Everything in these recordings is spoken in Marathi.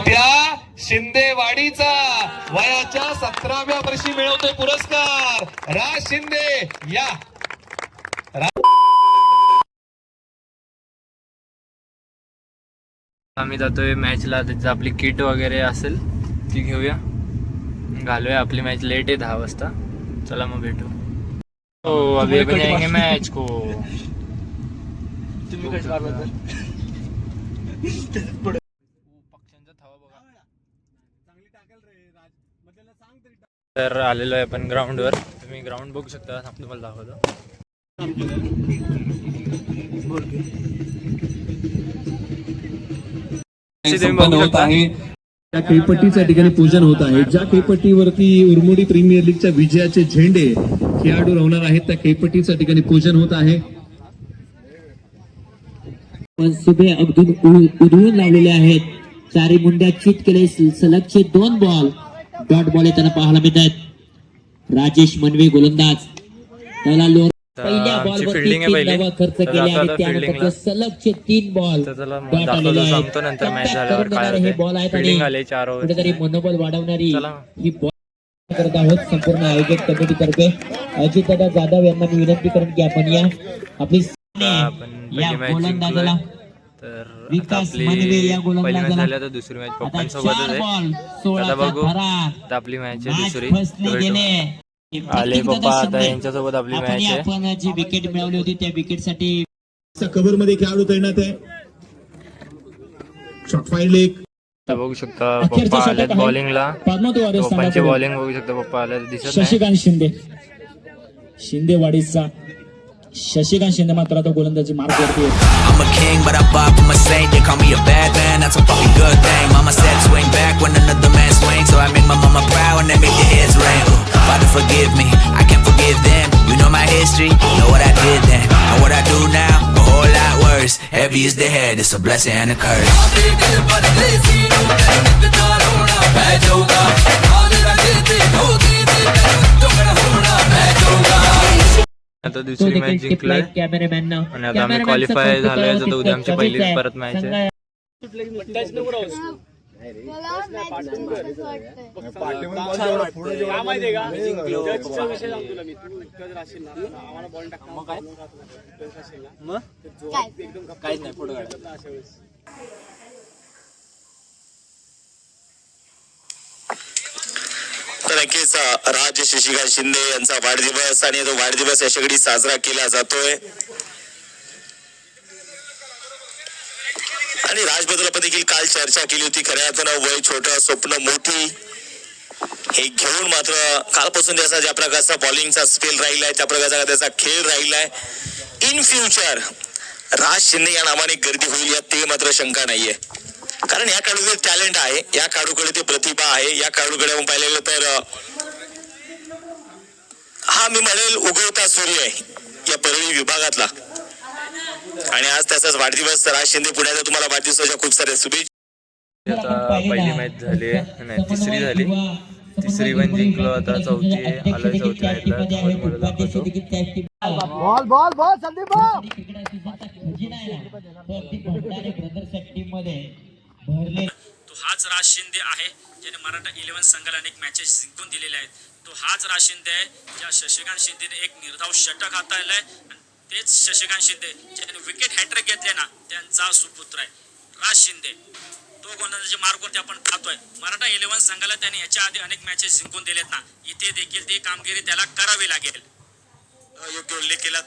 त्या शिंदेवाडीचा वयाच्या 17व्या वर्षी मिळवतोय पुरस्कार राज शिंदे. या आम्ही जातोय मॅचला. त्याची आपली किट वगैरे असेल ती घेऊया, घालूया. आपली मॅच लेट आहे 10 वाजता. चला मग भेटू. हो अभी जाएंगे मॅच को. तुम्ही कशी तर आलेलो आहे आपण ग्राउंडवर. तुम्ही ग्राउंड बघू शकता. तुम्हाला दाखवतो. होत आहे त्या खेळपट्टीच्या ठिकाणी पूजन होत आहे. ज्या खेळपट्टीवरती उरमोडी प्रीमियर लीगच्या विजयाचे झेंडे खेळाडू लावणार आहेत त्या खेळपट्टीच्या ठिकाणी पूजन होत आहे. सुबे अगदी उधळून लावलेले आहेत. चारी मुंड्या चित केले. सलगचे 2 बॉल डॉट बॉल त्यांना पाहायला मिळत आहेत. राजेश मनवे गोलंदाज. त्याला लोर पहिल्या बॉलवरती 3 धावा खर्च केले आणि त्यानंतर सलगचे 3 बॉल डॉट आलेले आहेत. नंतर मॅच झाल्यावर काय हे बॉल आहेत आणि कुठेतरी मनोबल वाढवणारी ही बॉल करत आहोत संपूर्ण आयोजक कमिटीतर्फे. अजितदादा जाधव यांना मी विनंती करेन की आपण या आपली या गोलंदाजाला विकास मनवे या गोलंदाजाला तर दुसरी मॅच पप्पांसोबतच आहे. आता बघू. आपली मॅच आहे दुसरी. आले पप्पा आता यांच्यासोबत आपली मॅच आहे. आपण जी विकेट मिळवली होती त्या विकेट साठी कव्हर मध्ये खेळाडू तैनात आहे. शॉट फाईन लेग बघू शकता. पप्पा आलेत बॉलिंगला. पप्पांची बॉलिंग बघू शकता. पप्पा आले दिसत शशिकांत शिंदे. शिंदेवाडीचा शशिकांत शिंदे मात्र आता गोलंदाजी मार्ग करते. I'm a king but I pop, I'm a saint. They call me a bad man, that's a fucking good thing. Mama said swing back when another man swings, so I make my mama proud and they make their heads ring. Father forgive me, I can't forgive them. You know my history, know what I did then. And what I do now, a whole lot worse. Heavy is the head, it's a blessing and a curse. आता दुसरी मॅच जिंकलोय आणि आता आम्ही क्वालिफाय झालोय. तर उद्या आमची पहिली परत मॅच आहे. तर नक्कीच राज शशिकांत शिंदे यांचा वाढदिवस आणि तो वाढदिवस याच्याकडे साजरा केला जातोय. आणि राजबद्दल आपण देखील काल चर्चा केली होती. खऱ्या अर्थानं वय छोटं स्वप्न मोठी हे घेऊन मात्र कालपासून त्याचा ज्या प्रकारचा बॉलिंगचा स्पेल राहिलाय त्या प्रकारचा त्याचा खेळ राहिलाय. इन फ्युचर राज शिंदे या नावाने गर्दी होईल यात ते मात्र शंका नाहीये. कारण या खेळाडूकडे टॅलेंट आहे, या खेळाडूकडे ते प्रतिभा आहे. या खेळाडूकडे आपण पाहिलेलं तर हा मी म्हणेल उगवता सूर्य आहे या परळी विभागातला. आणि आज त्याचाच वाढदिवस. राज शिंदे पुण्याचा तुम्हाला वाढदिवसाच्या खूप साऱ्या शुभेच्छा. आता पहिली मॅच झाली नाही तिसरी झाली. तिसरी पण जिंकलो. आता चौथी आलोय. चौथी मॅचला तो हाच राज शिंदे आहे ज्याने मराठा 11 संघाला अनेक मॅचेस जिंकून दिलेले आहेत. तो हाच राज शिंदे आहे ज्या शशिकांत शिंदेने एक निर्धाव षटक हाताळलाय. तेच शशिकांत शिंदे ज्याने विकेट हॅट्रिक घेतले ना त्यांचा सुपुत्र आहे राज शिंदे. तो गोलंदाजी मार्गवरती आपण पाहतोय. मराठा 11 संघाला त्याने याच्या आधी अनेक मॅचेस जिंकून दिलेत ना. इथे देखील ती कामगिरी त्याला करावी लागेल. योग्य उल्लेख केला.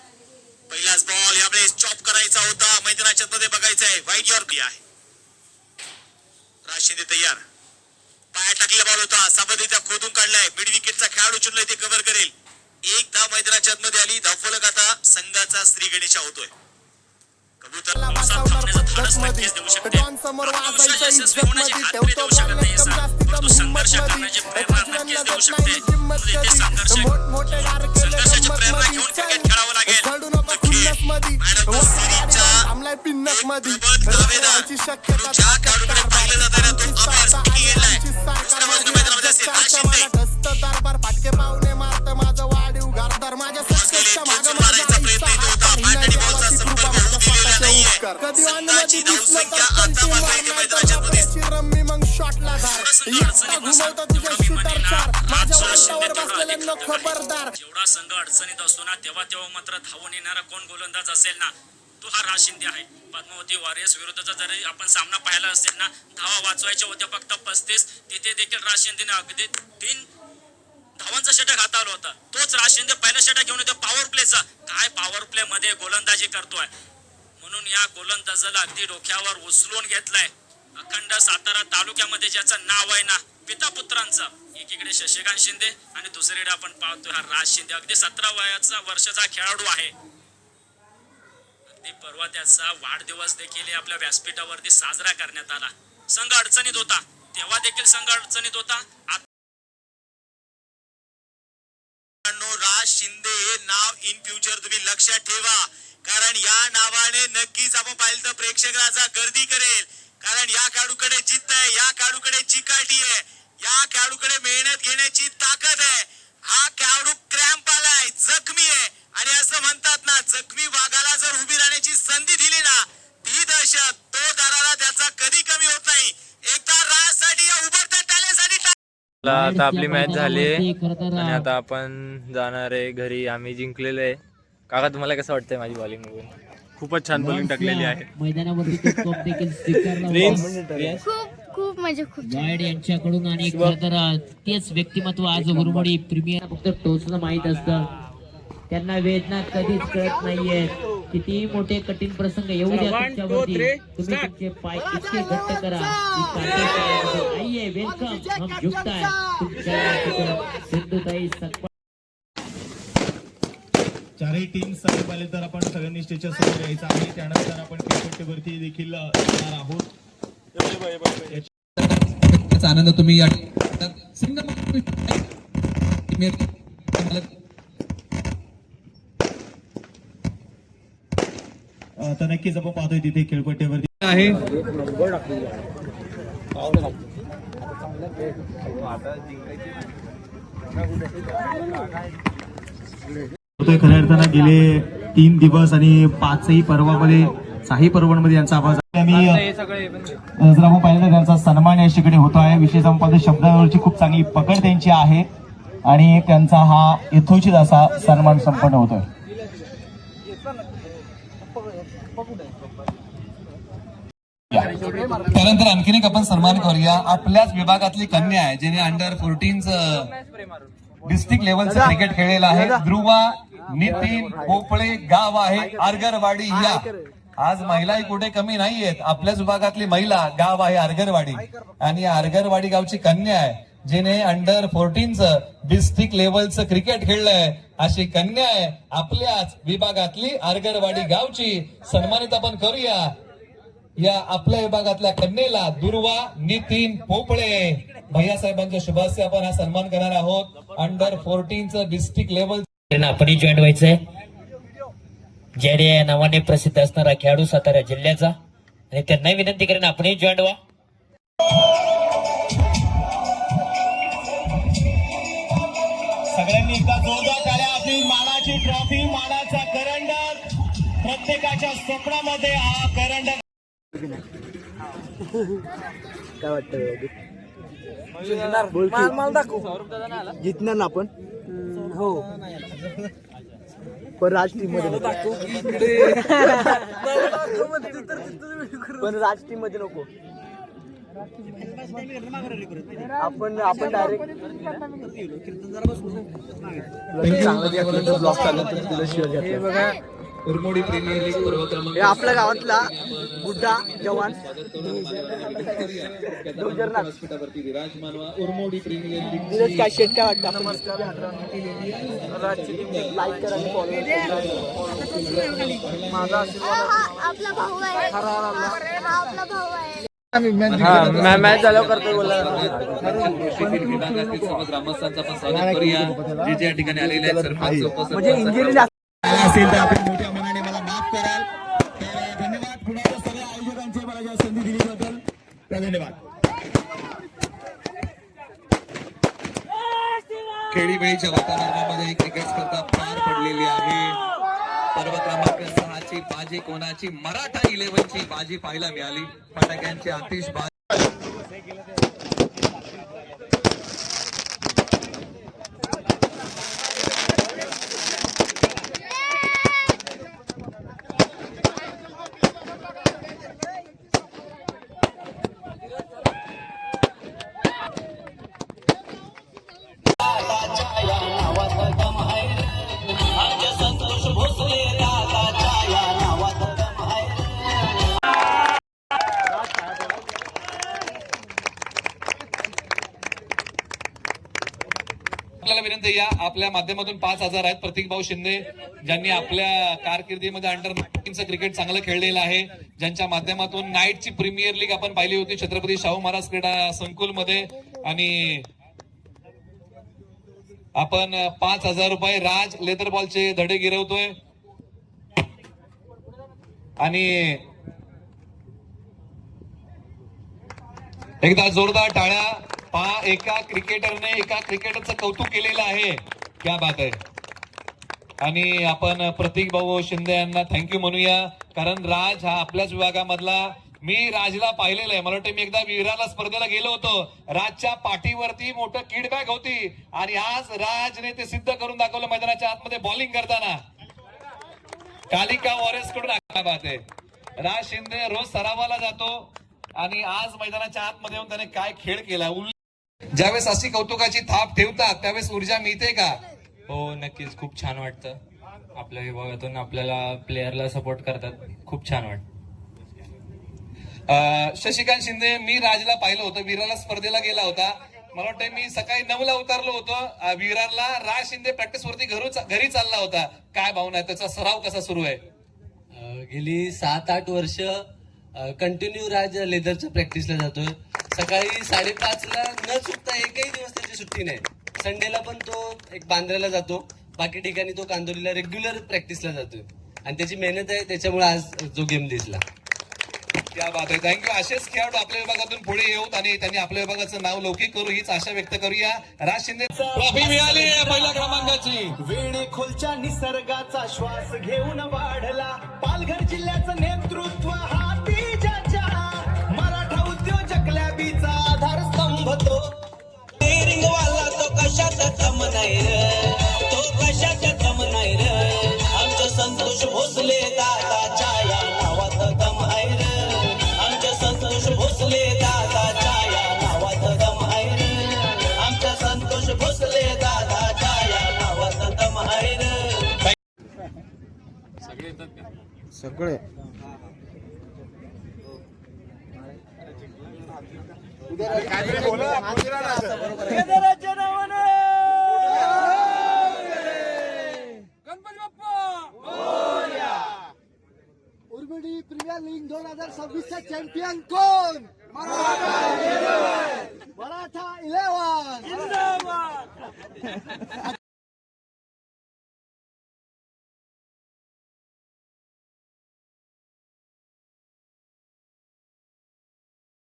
पहिलाच बॉल यावेळेस चॉप करायचा होता. मैदानाच्या मध्ये बघायचं आहे. वाईट यॉर्क आहे. राज शिंदे तयार. पाया टाकलेला बॉल होता. सावधरित्या खोदून काढलाय. मिड विकेटचा खेळाडू चुनलाय ते कव्हर करेल. एक धाव मैदानाच्या मध्ये आली. धावफलक आता संघाचा श्री गणेशा होतोय. कबूतर नक्कीच देऊ शकते. संघर्ष करण्याची प्रेरणा नक्कीच देऊ शकते. संघर्षाची प्रेरणा घेऊन क्रिकेट खेळावं लागेल. ज्या खेळाडूकडे पाहिलं जातं ना तो अभ्यास गेलाय. दुसऱ्या बाजूने मैदानामध्ये असेल राज शिंदे. मारायचा प्रयत्न इथे होता. बॅट आणि बॉलचा संपर्क होऊ दिलेला नाहीये. संघाची धावसंख्या आता मात्र इथे मैदानाच्या मध्ये अडचणीत नसाल तेवढं मी म्हणेन ना, हाच राज शिंदे तेवढा अधिक घातक आहे. जेवढा संघ अडचणीत असतो ना तेव्हा मात्र धावून येणारा कोण गोलंदाज असेल ना तो हा राज शिंदे आहे. पद्मावती वॉरियर्स विरुद्धचा जरी आपण सामना पाहिला असेल ना, धावा वाचवायच्या होत्या फक्त 35, तिथे देखील राज शिंदेने अगदी 3 धावांचा षटक हाताळला होता. तोच राज शिंदे पहिला षटक घेऊन येतो पॉवर प्लेचा. काय पॉवर प्ले मध्ये गोलंदाजी करतोय, म्हणून या गोलंदाजाला अगदी डोक्यावर उचलून घेतलाय. अखंड सातारा तालुक्यामध्ये ज्याचं नाव आहे ना पिता पुत्रांचं, एकीकडे शशिकांत शिंदे आणि दुसरीकडे आपण पाहतोय हा राज शिंदे. अगदी 17 वर्षाचा खेळाडू आहे. अगदी परवा त्याचा वाढदिवस देखील आपल्या व्यासपीठावरती साजरा करण्यात आला. संघ अडचणीत होता तेव्हा देखील संघ अडचणीत होता. राज शिंदे हे नाव इन फ्युचर तुम्ही लक्षात ठेवा, कारण या नावाने नक्कीच आपण पाहिलं तर प्रेक्षकाचा गर्दी करेल. कारण या खेळाडूकडे जिद्द आहे, या खेळाडूकडे चिकाटी आहे, या खेळाडूकडे मेहनत घेण्याची ताकद आहे. हा खेळाडू क्रॅम्प आलाय, जखमी आहे आणि असं म्हणतात ना जखमी वाघाला जर उभी राहण्याची संधी दिली ना ती दहशत तो दरारा त्याचा कधी कमी होत नाही. एकदा राजसाठी या उभरत्या टाळ्यासाठी आता आपली मॅच झाली आणि आता आपण जाणार आहे घरी. आम्ही जिंकलेलो आहे. काका तुम्हाला कसं वाटतंय माझी बॉलिंग बघून? खूपच छान बॉलिंग टाकलेली आहे. मैदानावरती तो स्कोप देखील स्वीकारला खूप म्हणजे खूप वाईड यांच्याकडून. आणि खरं तर तेच व्यक्तिमत्व आज उर्मडी प्रीमियर फक्त टोचणं माहित असतं. त्यांना वेदना कधीच कळत नाहीये. किती मोठे कठीण प्रसंग येऊ द्या तुमच्यावरती, तुम्ही तुमचे पाय इतके घट्ट करा. आइए वेलकम, हम झुकता है तुमच्या सिंधुताई सकपा. चारही टीम सगळे पाहिले तर आपण सगळ्यांनी स्टेजच्या समोर यायचं आहे. त्यानंतर आपण क्रिकेटवरती देखील येणार आहोत. आनंद तुम्ही या तर नक्कीच आपण पाहतोय तिथे खेळपट्टीवरती आहे. खऱ्या अर्थानं गेले 3 दिवस आणि 5ही पर्वामध्ये 6ही पर्वांमध्ये यांचा आवाज आम्ही जर आपण पाहिलं तर त्यांचा सन्मान या ठिकाणी होतो आहे. विशेष आपण पाहतो शब्दावरची खूप चांगली पकड त्यांची आहे आणि त्यांचा हा यथोचित असा सन्मान संपन्न होतोय. त्यानंतर आणखीन एक आपण सन्मान करूया. आपल्याच विभागातली कन्या आहे जिने अंडर 14 डिस्ट्रिक्ट लेवलचं क्रिकेट खेळलेलं आहे. ध्रुवा नितीन पोपळे, गाव आहे आरगरवाडी. या आज महिलाही कुठे कमी नाहीयेत. आपल्याच विभागातली महिला, गाव आहे आरगरवाडी आणि आरगरवाडी गावची कन्या आहे जिने अंडर 14 डिस्ट्रिक्ट लेवलचं क्रिकेट खेळलंय. अशी कन्या आहे आपल्याच विभागातली आरगरवाडी गावची. सन्मानित आपण करूया या आपल्या विभागातल्या कन्येला, दुर्वा नितीन पोपळे. भैयासाहेबांच्या शुभ हस्ते आपण हा सन्मान करणार आहोत. अंडर 14 डिस्ट्रिक्ट लेवल आपणही जॉईन व्हायचंय. जेडे या नावाने प्रसिद्ध असणारा खेळाडू सातारा जिल्ह्याचा, आणि त्यांनाही विनंती करेन आपणही जॉईन व्हा. सगळ्यांनी एकदा जोरदार टाळ्या. आपली मानाची ट्रॉफी, मानाचा करंडक, प्रत्येकाच्या स्वप्नामध्ये हा करंडक. काय वाटतं जितणार ना आपण? हो, पण राज टीम मध्ये पण राज टीम मध्ये नको. आपण डायरेक्ट ब्लॉक चालू. उर्मोडी प्रीमियर लीग पर्व क्रमांक आपल्या गावातला बुड्ढा जवान विराजमान उर्मोडी प्रीमियर लीग काय शेट काय वाटतं? लाईक करा आणि फॉलो करा. माझा आपला भाऊ आहे, आपला भाऊ आहे. मॅच झाल्यावर करतो बोला. विभागातील सर्व ग्रामस्थांचा आपण स्वागत करूया. जे जे या ठिकाणी आलेले आहेत सरपंच उपसरपंच म्हणजे इंजिनिअरिंग असेल तर आपण मोठ्या मनाने मला माफ कराल. तर धन्यवाद पुन्हा सगळ्या आयोजकांचे मला ज्या संधी दिलीबद्दल धन्यवाद. खेळीमेळीच्या वातावरणामध्ये क्रिकेट स्पर्धा पार पडलेली आहे. पर्व क्रमांक 6 ची बाजी कोणाची? मराठा 11 ची बाजी पाहायला मिळाली. फटाक्यांची आतिषबाजी आपल्याला विनंती या आपल्या माध्यमातून 5,000 आहेत. प्रतीक भाऊ शिंदे ज्यांनी आपल्या कारकिर्दीमध्ये अंडर 19चं क्रिकेट चांगलं खेळलेलं आहे, ज्यांच्या माध्यमातून नाईटची प्रीमियर लीग आपण पाहिली होती छत्रपती शाहू महाराज क्रीडा संकुलमध्ये, आणि आपण 5,000 रुपये राज लेदर बॉलचे धडे गिरवतोय. आणि एकदा जोरदार टाळ्या. एका क्रिकेटरचं कौतुक केलेलं आहे. क्या बात आहे. आणि आपण प्रतीक भाऊ शिंदे यांना थँक्यू म्हणूया, कारण राज हा आपल्याच विभागामधला. मी राजला पाहिलेलं आहे. मला वाटतं मी एकदा विराला स्पर्धेला गेलो होतो. राजच्या पाठीवरती मोठं किडबॅग होती आणि आज राजने ते सिद्ध करून दाखवलं मैदानाच्या आतमध्ये बॉलिंग करताना. कालिका वॉरियर्स कडून बात आहे. राज शिंदे रोज सरावाला जातो आणि आज मैदानाच्या आतमध्ये येऊन त्याने काय खेळ केला. ज्यावेळेस अशी कौतुकाची थाप ठेवतात त्यावेळेस ऊर्जा मिळते का? हो नक्कीच, खूप छान वाटतं. आपल्या विभागातून आपल्याला प्लेयरला सपोर्ट करतात, खूप छान वाटतं. शशिकांत शिंदे, मी राजला पाहिलं होतं, विराला स्पर्धेला गेला होता. मला वाटतं मी सकाळी 9ला उतरलो होतो विरारला. राज शिंदे प्रॅक्टिस वरती घरी चालला होता. काय भावना आहे, त्याचा सराव कसा सुरू आहे? गेली 7-8 वर्ष कंटिन्यू राज लेदरच्या प्रॅक्टिसला जातोय. सकाळी 5:30ला न चुकता एकही दिवस त्याची सुट्टी नाही. संडेला पण तो एक बांद्र्याला जातो, बाकी ठिकाणी तो कांदोलीला रेग्युलर प्रॅक्टिसला जातोय आणि त्याची मेहनत आहे, त्याच्यामुळे आज जो गेम दिसला. क्या बात आहे. थँक्यू. असेच खेळाडू आपल्या विभागातून पुढे येऊत आणि त्यांनी आपल्या विभागाचं नाव लौकिक करू हीच आशा व्यक्त करूया. राज शिंदे ट्रॉफी मिळाली आहे पहिल्या क्रमांकाची. वेणेखोलच्या निसर्गाचा श्वास घेऊन वाढला पालघर जिल्ह्याचं नेतृत्व हाती ज्याच्या, मराठा उद्योजक लॅबीचा आधारस्तंभ तो. वाला तो कशाचा दम नाही रे, तो कशाचा दम नाही रे. आमच्या संतोष भोसले दादाच्या या नावात दम आहे रे. आमच्या संतोष भोसले दादाच्या या नावात दम आहे रे. आमच्या संतोष भोसले दादाच्या या नावात दम आहे रे. सगळे उर्मिडी प्रीमियर लीग 2026 चा चॅम्पियन कोण?